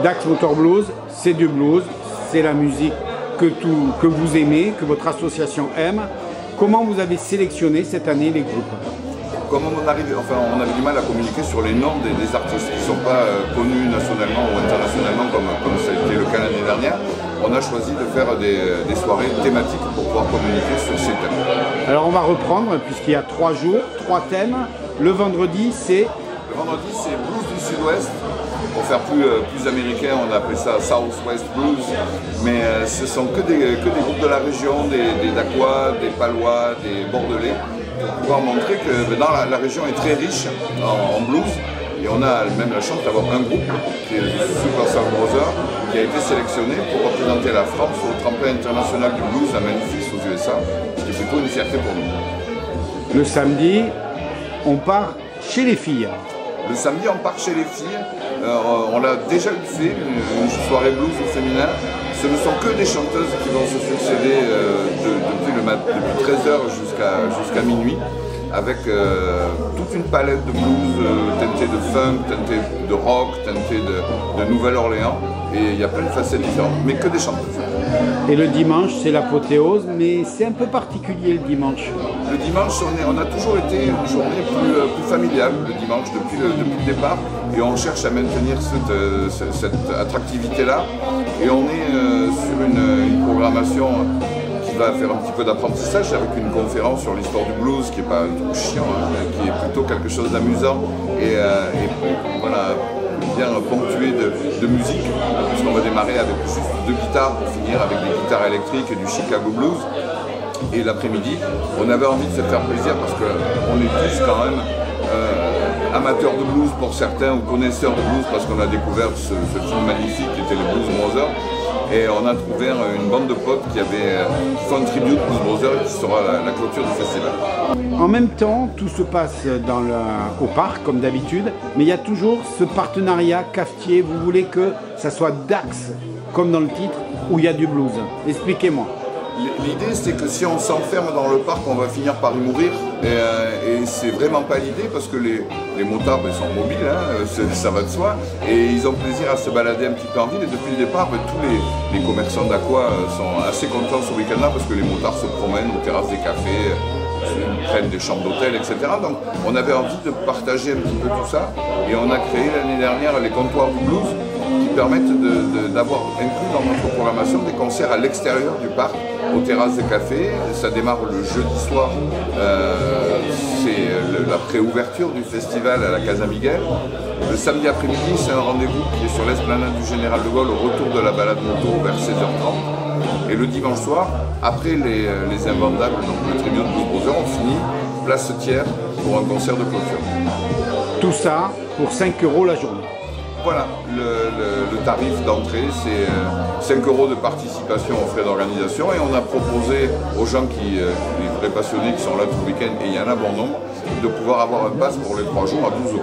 Dax Motor Blues, c'est du blues, c'est la musique que vous aimez, que votre association aime. Comment vous avez sélectionné cette année les groupes? Comme on avait du mal à communiquer sur les noms des artistes qui ne sont pas connus nationalement ou internationalement comme ça a été le cas l'année dernière, on a choisi de faire des soirées thématiques pour pouvoir communiquer sur ces thèmes. Alors on va reprendre puisqu'il y a 3 jours, 3 thèmes. Le vendredi c'est Blues du Sud-Ouest. Pour faire plus américain, on appelle ça Southwest Blues, mais ce sont que des groupes de la région, des Dacois, des Palois, des Bordelais, pour pouvoir montrer que la région est très riche en blues, et on a même la chance d'avoir un groupe, qui est le Super Soul Brothers, qui a été sélectionné pour représenter la France au tremplin international du blues à Memphis aux USA, ce qui est plutôt une fierté pour nous. Le samedi, on part chez les filles. Le samedi, on part chez les filles. On l'a déjà fait, une soirée blues au féminin. Ce ne sont que des chanteuses qui vont se succéder depuis 13h jusqu'à minuit, avec toute une palette de blues teintée de funk, teintée de rock, teintée de Nouvelle-Orléans. Et il y a plein de facettes différentes, mais que des chanteuses. Et le dimanche, c'est l'apothéose, mais c'est un peu particulier le dimanche. Le dimanche, on a toujours été une journée plus familiale, le dimanche, depuis le départ. Et on cherche à maintenir cette attractivité-là. Et on est sur une programmation qui va faire un petit peu d'apprentissage avec une conférence sur l'histoire du blues, qui n'est pas un truc chiant, qui est plutôt quelque chose d'amusant. Et voilà, bien ponctué de musique, puisqu'on va démarrer avec juste 2 guitares pour finir avec des guitares électriques et du Chicago Blues. Et l'après-midi, on avait envie de se faire plaisir parce qu'on est tous quand même amateurs de blues pour certains ou connaisseurs de blues parce qu'on a découvert ce film magnifique qui était les Blues Brothers. Et on a trouvé une bande de potes qui font un tribute Blues Brothers qui sera la clôture du festival. En même temps, tout se passe au parc comme d'habitude, mais il y a toujours ce partenariat cafetier. Vous voulez que ça soit Dax, comme dans le titre, où il y a du blues. Expliquez-moi. L'idée, c'est que si on s'enferme dans le parc, on va finir par y mourir. Et c'est vraiment pas l'idée, parce que les motards sont mobiles, hein, ça va de soi. Et ils ont plaisir à se balader un petit peu en ville. Et depuis le départ, tous les commerçants d'Aqua sont assez contents ce week-end-là, parce que les motards se promènent aux terrasses des cafés, ils prennent des chambres d'hôtel, etc. Donc on avait envie de partager un petit peu tout ça. Et on a créé l'année dernière les comptoirs du blues, qui permettent d'avoir inclus dans notre programmation des concerts à l'extérieur du parc, aux terrasses des cafés. Ça démarre le jeudi soir, c'est la préouverture du festival à la Casa Miguel. Le samedi après-midi, c'est un rendez-vous qui est sur l'esplanade du Général de Gaulle au retour de la balade moto vers 16h30. Et le dimanche soir, après les Invendables, donc le tribut de Blues Brothers, on finit place Thiers pour un concert de clôture. Tout ça pour 5 € la journée. Voilà, le tarif d'entrée, c'est 5 € de participation aux frais d'organisation, et on a proposé aux gens les vrais passionnés qui sont là tout le week-end, et il y en a bon nombre, de pouvoir avoir un pass pour les 3 jours à 12 €.